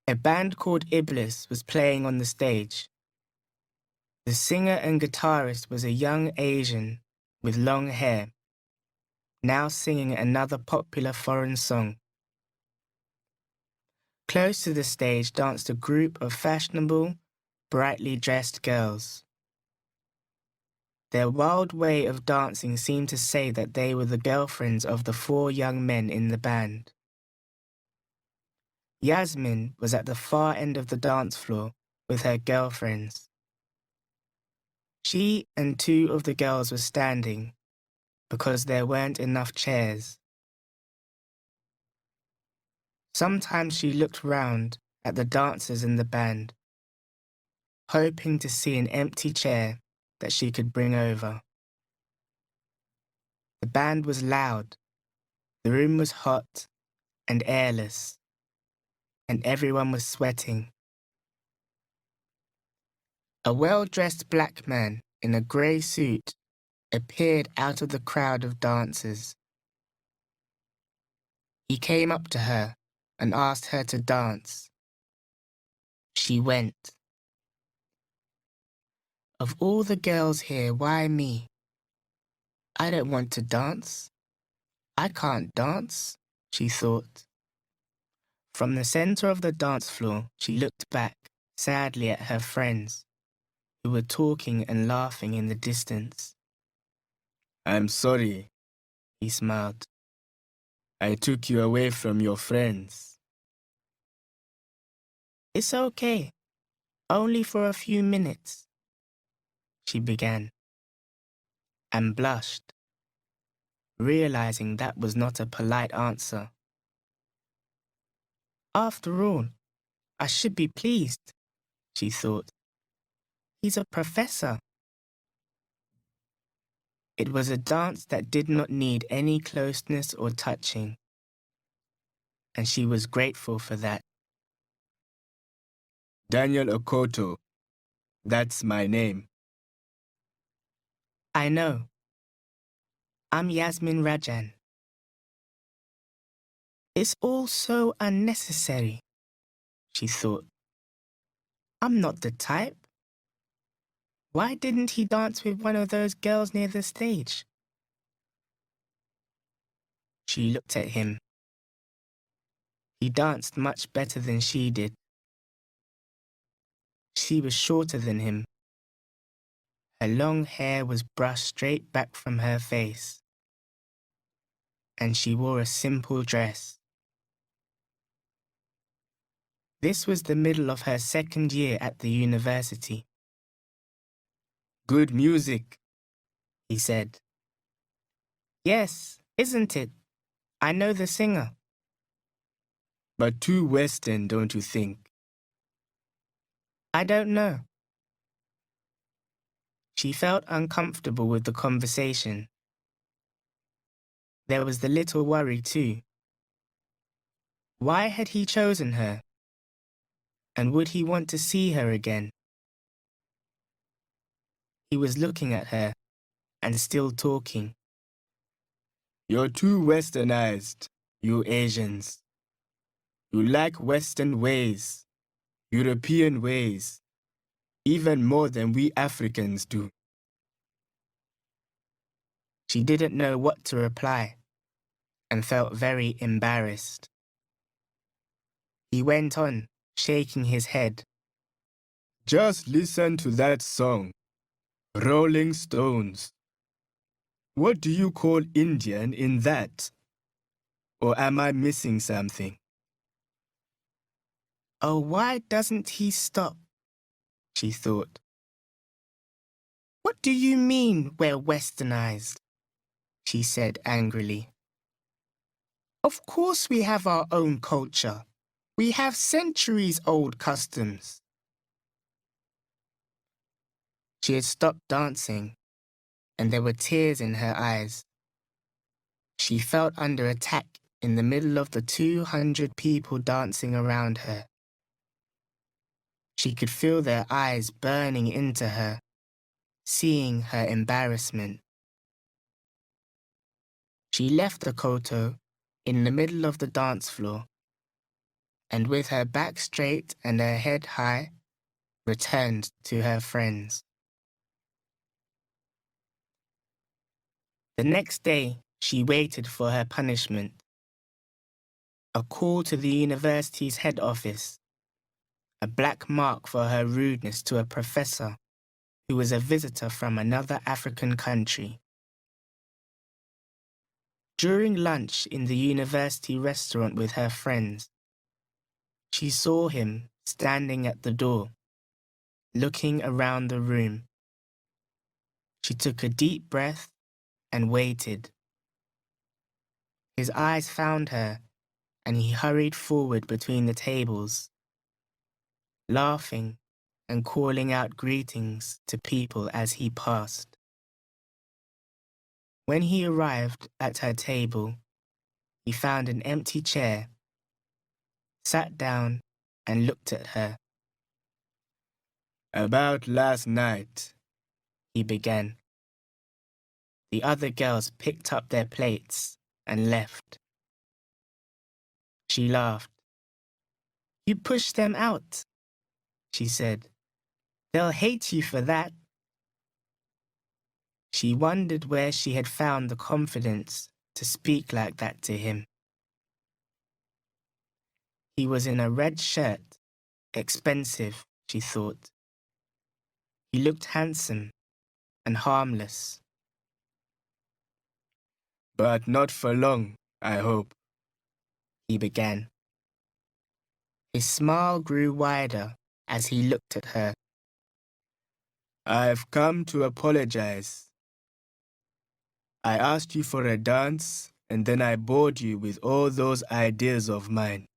A band called Iblis was playing on the stage. The singer and guitarist was a young Asian with long hair, now singing another popular foreign song. Close to the stage danced a group of fashionable, brightly dressed girls. Their wild way of dancing seemed to say that they were the girlfriends of the 4 young men in the band. Yasmin was at the far end of the dance floor with her girlfriends. She and 2 of the girls were standing because there weren't enough chairs. Sometimes she looked round at the dancers in the band, hoping to see an empty chair that she could bring over. The band was loud, the room was hot and airless, and everyone was sweating. A well-dressed black man in a grey suit appeared out of the crowd of dancers. He came up to her and asked her to dance. She went. Of all the girls here, why me? I don't want to dance. I can't dance, she thought. From the center of the dance floor, she looked back sadly at her friends, who were talking and laughing in the distance. I'm sorry, he smiled. I took you away from your friends. It's okay, only for a few minutes, she began, and blushed, realizing that was not a polite answer. After all, I should be pleased, she thought. He's a professor. It was a dance that did not need any closeness or touching, and she was grateful for that. Daniel Okoto, that's my name. I know. I'm Yasmin Rajan. It's all so unnecessary, she thought. I'm not the type. Why didn't he dance with one of those girls near the stage? She looked at him. He danced much better than she did. She was shorter than him. Her long hair was brushed straight back from her face, and she wore a simple dress. This was the middle of her 2nd year at the university. Good music, he said. Yes, isn't it? I know the singer. But too Western, don't you think? I don't know. She felt uncomfortable with the conversation. There was the little worry too. Why had he chosen her? And would he want to see her again? He was looking at her and still talking. You're too westernized, you Asians. You like Western ways, European ways, even more than we Africans do. She didn't know what to reply and felt very embarrassed. He went on, shaking his head. Just listen to that song, Rolling Stones. What do you call Indian in that? Or am I missing something? Oh, why doesn't he stop? She thought. What do you mean we're westernized? She said angrily. Of course we have our own culture. We have centuries-old customs. She had stopped dancing, and there were tears in her eyes. She felt under attack in the middle of the 200 people dancing around her. She could feel their eyes burning into her, seeing her embarrassment. She left the koto in the middle of the dance floor and with her back straight and her head high, returned to her friends. The next day, she waited for her punishment. A call to the university's head office, a black mark for her rudeness to a professor who was a visitor from another African country. During lunch in the university restaurant with her friends, she saw him standing at the door, looking around the room. She took a deep breath and waited. His eyes found her, and he hurried forward between the tables, laughing and calling out greetings to people as he passed. When he arrived at her table, he found an empty chair, sat down, and looked at her. "About last night," he began. The other girls picked up their plates and left. She laughed. "You pushed them out," she said. "They'll hate you for that." She wondered where she had found the confidence to speak like that to him. He was in a red shirt, expensive, she thought. He looked handsome and harmless. "But not for long, I hope," he began. His smile grew wider as he looked at her. "I've come to apologize. I asked you for a dance, and then I bored you with all those ideas of mine."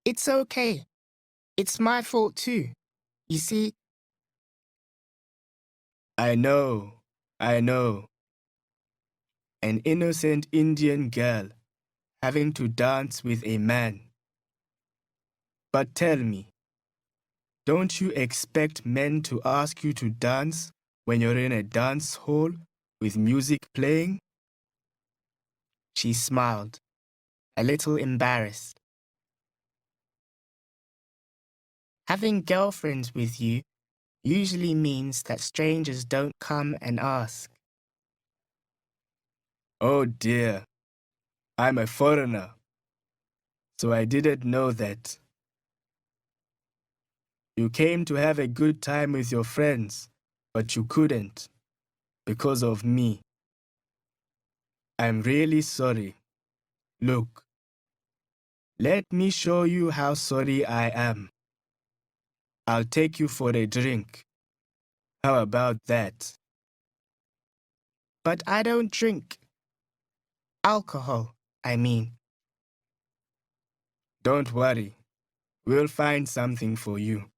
"It's okay. It's my fault too. You see." I know. An innocent Indian girl having to dance with a man. But tell me, don't you expect men to ask you to dance when you're in a dance hall with music playing? She smiled, a little embarrassed. Having girlfriends with you usually means that strangers don't come and ask. Oh dear, I'm a foreigner, so I didn't know that. You came to have a good time with your friends, but you couldn't, because of me. I'm really sorry. Look, let me show you how sorry I am. I'll take you for a drink. How about that? But I don't drink. Alcohol, I mean. Don't worry. We'll find something for you.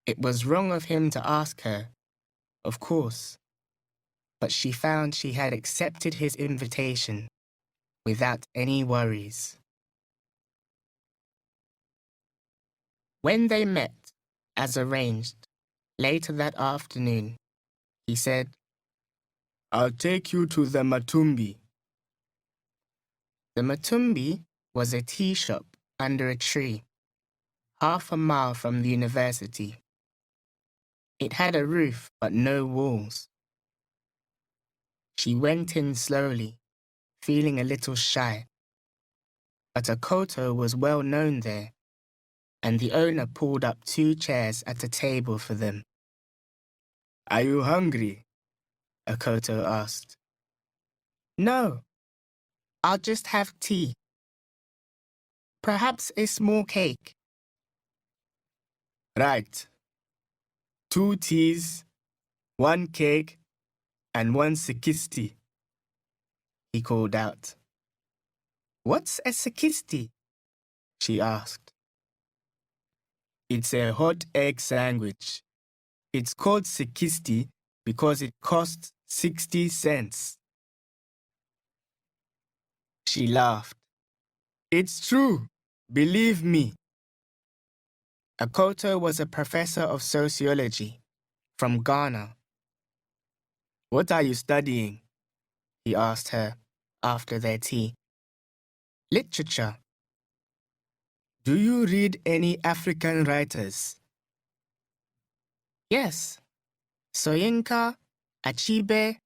It was wrong of him to ask her, of course, but she found she had accepted his invitation without any worries. When they met, as arranged, later that afternoon, he said, "I'll take you to the Matumbi." The Matumbi was a tea shop under a tree, half a mile from the university. It had a roof but no walls. She went in slowly, feeling a little shy. But Akoto was well known there, and the owner pulled up 2 chairs at a table for them. "Are you hungry?" Akoto asked. "No, I'll just have tea. Perhaps a small cake." "Right. 2 teas, 1 cake, and 1 sikisti," he called out. "What's a sikisti?" she asked. "It's a hot egg sandwich. It's called sikisti because it costs 60 cents. She laughed. "It's true. Believe me." Akoto was a professor of sociology from Ghana. "What are you studying?" he asked her after their tea. Literature. Do you read any African writers? Yes. Soyinka, Achebe.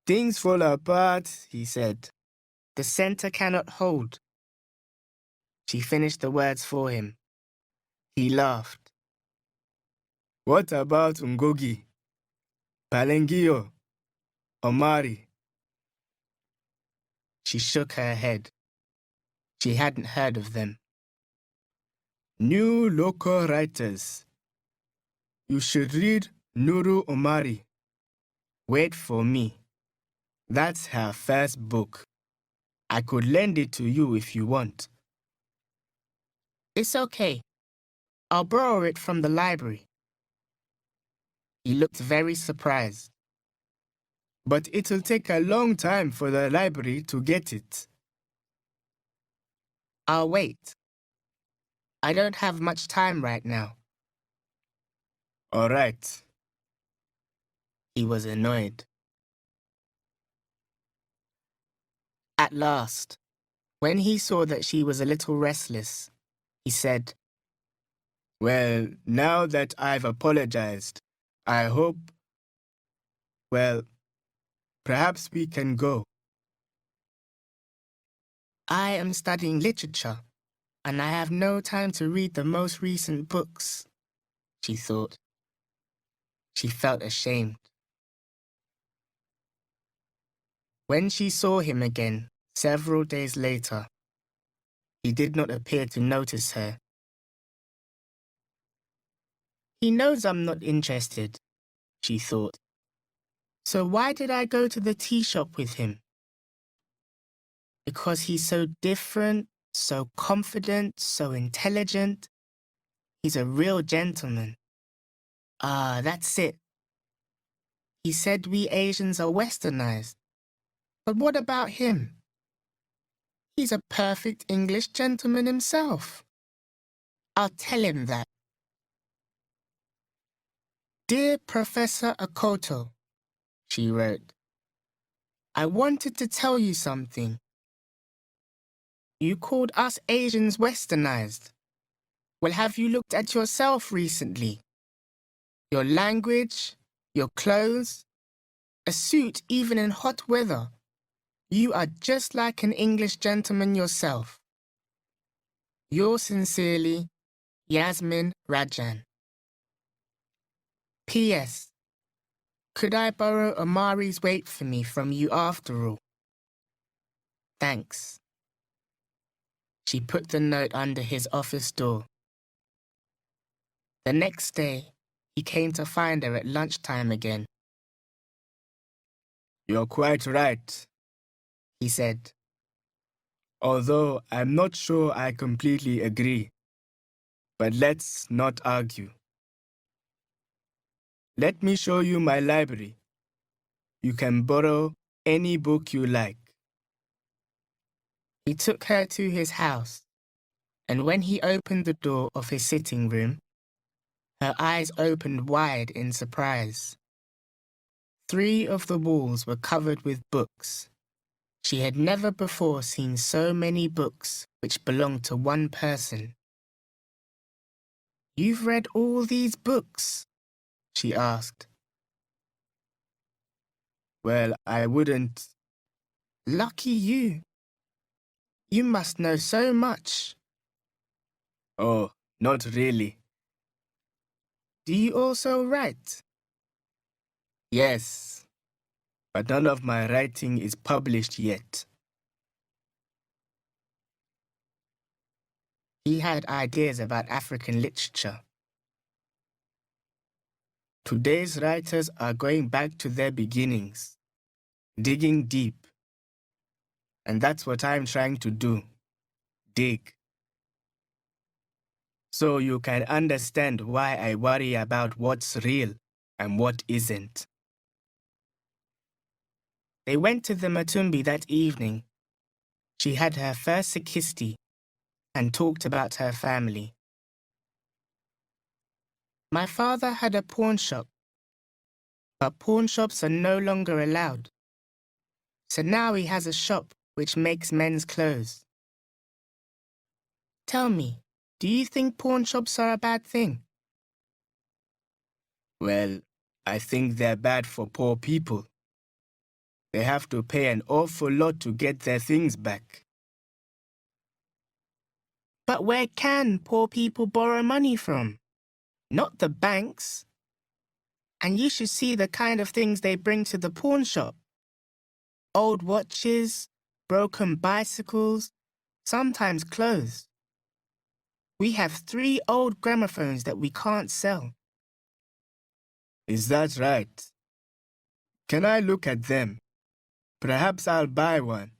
Things fall apart, he said. The center cannot hold. She finished the words for him. He laughed. What about Ngogi, Palengio, Omari? She shook her head. She hadn't heard of them. New local writers. You should read Nuru Omari. Wait for me. That's her first book. I could lend it to you if you want. It's okay. I'll borrow it from the library. He looked very surprised. But it'll take a long time for the library to get it. I'll wait. I don't have much time right now. All right. He was annoyed. At last, when he saw that she was a little restless, he said, Well, now that I've apologized, I hope, well, perhaps we can go. I am studying literature, and I have no time to read the most recent books, she thought. She felt ashamed. When she saw him again, several days later, he did not appear to notice her. He knows I'm not interested, she thought. So why did I go to the tea shop with him? Because he's so different, so confident, so intelligent. He's a real gentleman. Ah, that's it. He said we Asians are westernized. But what about him? He's a perfect English gentleman himself. I'll tell him that. Dear Professor Akoto, she wrote, I wanted to tell you something. You called us Asians westernized. Well, have you looked at yourself recently? Your language, your clothes, a suit even in hot weather. You are just like an English gentleman yourself. Yours sincerely, Yasmin Rajan. P.S. Could I borrow Amari's weight for me from you after all? Thanks. She put the note under his office door. The next day, he came to find her at lunchtime again. You're quite right, he said. Although I'm not sure I completely agree. But let's not argue. Let me show you my library. You can borrow any book you like. He took her to his house, and when he opened the door of his sitting room, her eyes opened wide in surprise. 3 of the walls were covered with books. She had never before seen so many books which belonged to one person. You've read all these books? She asked. Well, I wouldn't. Lucky you. You must know so much. Oh, not really. Do you also write? Yes, but none of my writing is published yet. He had ideas about African literature. Today's writers are going back to their beginnings, digging deep. And that's what I'm trying to do, dig. So you can understand why I worry about what's real and what isn't. They went to the Matumbi that evening. She had her first sikisti and talked about her family. My father had a pawn shop, but pawn shops are no longer allowed. So now he has a shop which makes men's clothes. Tell me, do you think pawn shops are a bad thing? Well, I think they're bad for poor people. They have to pay an awful lot to get their things back. But where can poor people borrow money from? Not the banks. And you should see the kind of things they bring to the pawn shop. Old watches, broken bicycles, sometimes clothes. We have 3 old gramophones that we can't sell. Is that right? Can I look at them? Perhaps I'll buy one.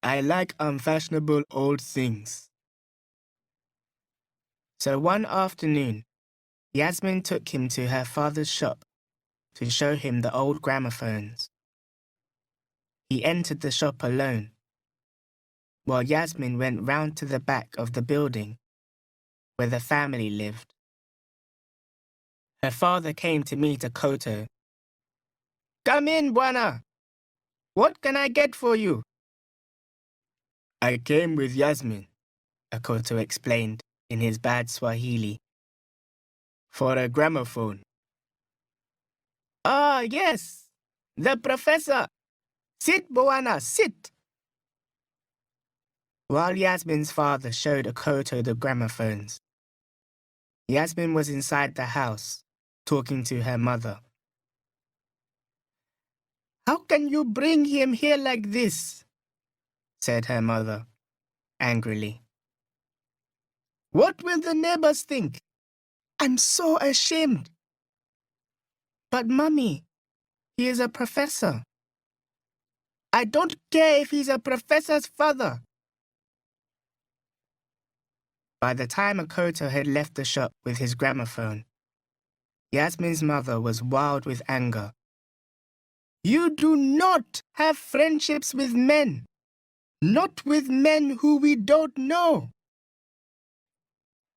I like unfashionable old things. So one afternoon, Yasmin took him to her father's shop to show him the old gramophones. He entered the shop alone, while Yasmin went round to the back of the building where the family lived. Her father came to meet Akoto. Come in, Bwana. What can I get for you? I came with Yasmin, Akoto explained in his bad Swahili. For a gramophone. Ah, yes. The professor. Sit, Bwana, sit. While Yasmin's father showed Akoto the gramophones, Yasmin was inside the house, talking to her mother. How can you bring him here like this? Said her mother, angrily. What will the neighbors think? I'm so ashamed. But Mummy, he is a professor. I don't care if he's a professor's father. By the time Akoto had left the shop with his gramophone, Yasmin's mother was wild with anger. You do not have friendships with men. Not with men who we don't know.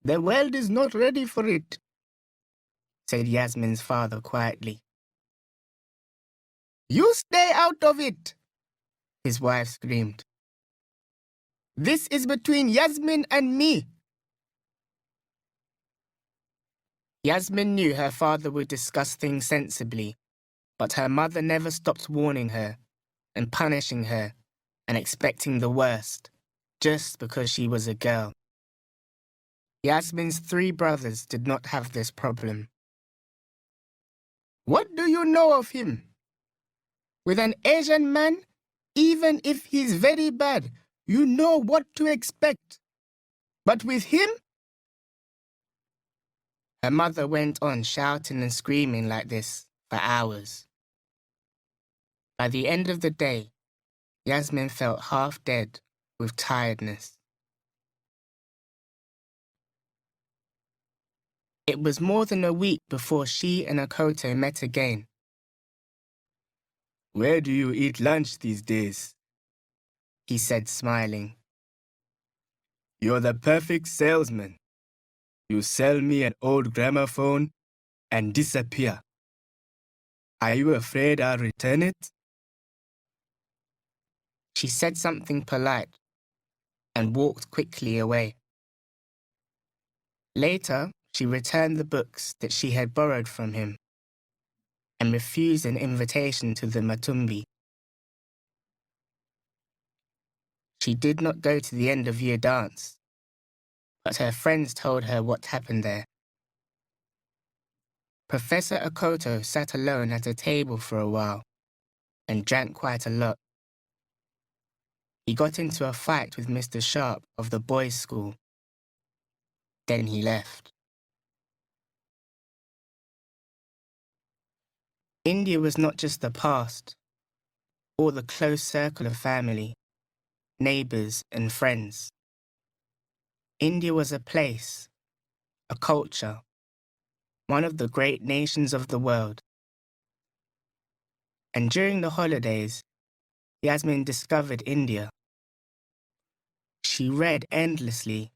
The world is not ready for it, said Yasmin's father quietly. You stay out of it, his wife screamed. This is between Yasmin and me. Yasmin knew her father would discuss things sensibly, but her mother never stopped warning her and punishing her and expecting the worst, just because she was a girl. Yasmin's 3 brothers did not have this problem. What do you know of him? With an Asian man, even if he's very bad, you know what to expect. But with him? Her mother went on shouting and screaming like this for hours. By the end of the day, Yasmin felt half dead with tiredness. It was more than a week before she and Akoto met again. Where do you eat lunch these days? He said, smiling. You're the perfect salesman. You sell me an old gramophone and disappear. Are you afraid I'll return it? She said something polite and walked quickly away. Later, she returned the books that she had borrowed from him and refused an invitation to the Matumbi. She did not go to the end-of-year dance, but her friends told her what happened there. Professor Akoto sat alone at a table for a while and drank quite a lot. He got into a fight with Mr. Sharp of the boys' school. Then he left. India was not just the past, or the close circle of family, neighbours and friends. India was a place, a culture, one of the great nations of the world. And during the holidays, Yasmin discovered India. She read endlessly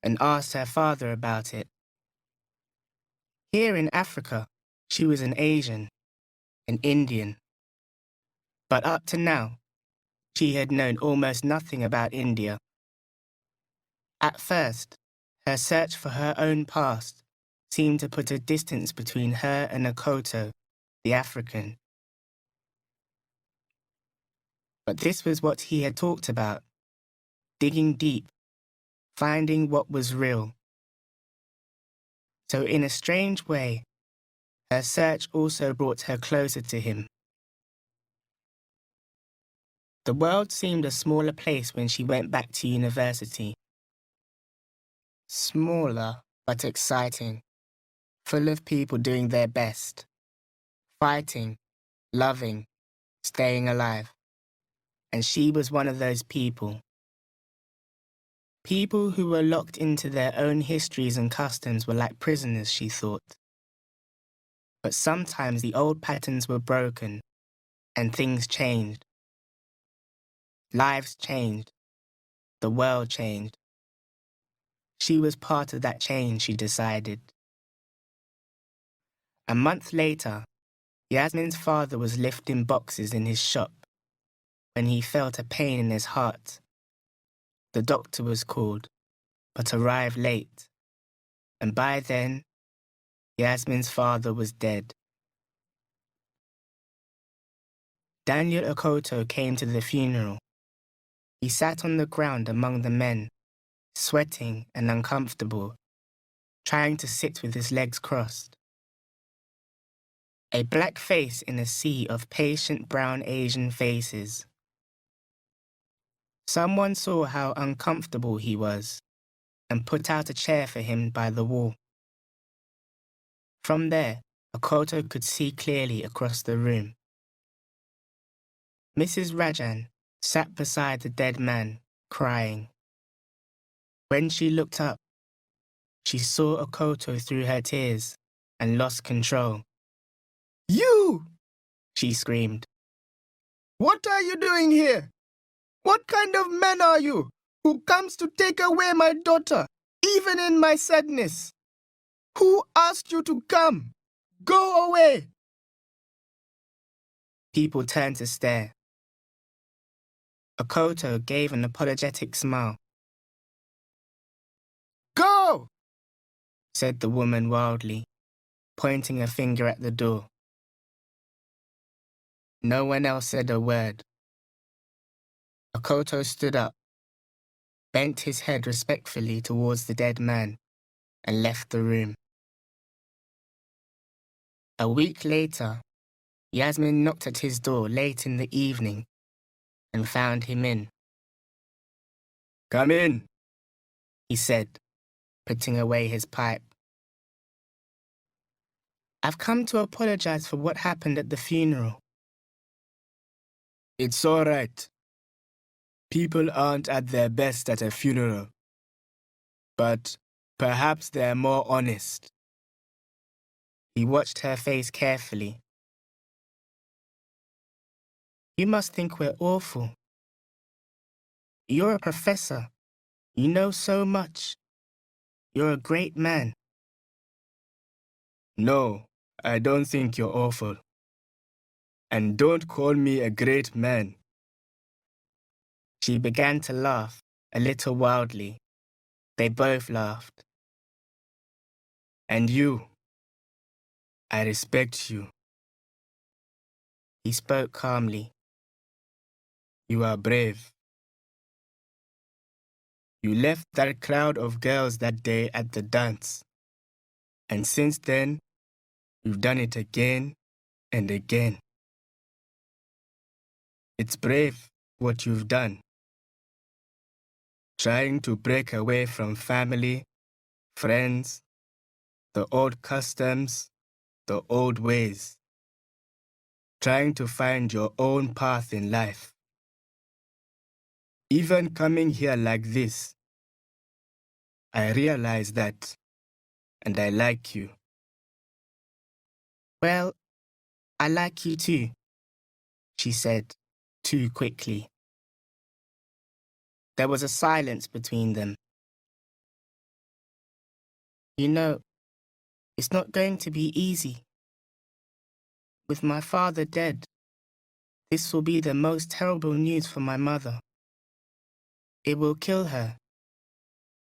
and asked her father about it. Here in Africa, she was an Asian, an Indian. But up to now, she had known almost nothing about India. At first, her search for her own past seemed to put a distance between her and Akoto, the African. But this was what he had talked about, digging deep, finding what was real. So in a strange way, her search also brought her closer to him. The world seemed a smaller place when she went back to university. Smaller, but exciting, full of people doing their best, fighting, loving, staying alive. And she was one of those people. People who were locked into their own histories and customs were like prisoners, she thought. But sometimes the old patterns were broken, and things changed. Lives changed. The world changed. She was part of that change, she decided. A month later, Yasmin's father was lifting boxes in his shop when he felt a pain in his heart. The doctor was called, but arrived late, and by then, Yasmin's father was dead. Daniel Okoto came to the funeral. He sat on the ground among the men, sweating and uncomfortable, trying to sit with his legs crossed. A black face in a sea of patient brown Asian faces. Someone saw how uncomfortable he was and put out a chair for him by the wall. From there, Okoto could see clearly across the room. Mrs. Rajan sat beside the dead man, crying. When she looked up, she saw Okoto through her tears and lost control. "You!" she screamed. "What are you doing here? What kind of man are you who comes to take away my daughter, even in my sadness? Who asked you to come? Go away!" People turned to stare. Okoto gave an apologetic smile. "Go!" said the woman wildly, pointing a finger at the door. No one else said a word. Okoto stood up, bent his head respectfully towards the dead man, and left the room. A week later, Yasmin knocked at his door late in the evening and found him in. "Come in," he said, putting away his pipe. "I've come to apologize for what happened at the funeral." "It's all right. People aren't at their best at a funeral. But perhaps they're more honest." He watched her face carefully. "You must think we're awful. You're a professor. You know so much. You're a great man." "No, I don't think you're awful. And don't call me a great man." She began to laugh, a little wildly. They both laughed. "And you, I respect you." He spoke calmly. "You are brave. You left that crowd of girls that day at the dance. And since then, you've done it again and again. It's brave what you've done. Trying to break away from family, friends, the old customs, the old ways. Trying to find your own path in life. Even coming here like this, I realize that, and I like you." "Well, I like you too," she said, too quickly. There was a silence between them. "You know, it's not going to be easy. With my father dead, this will be the most terrible news for my mother. It will kill her.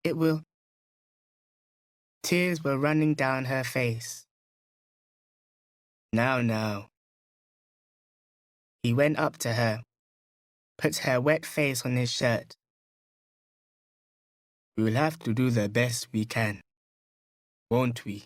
It will. Tears were running down her face. Now. He went up to her, put her wet face on his shirt. We'll have to do the best we can, won't we?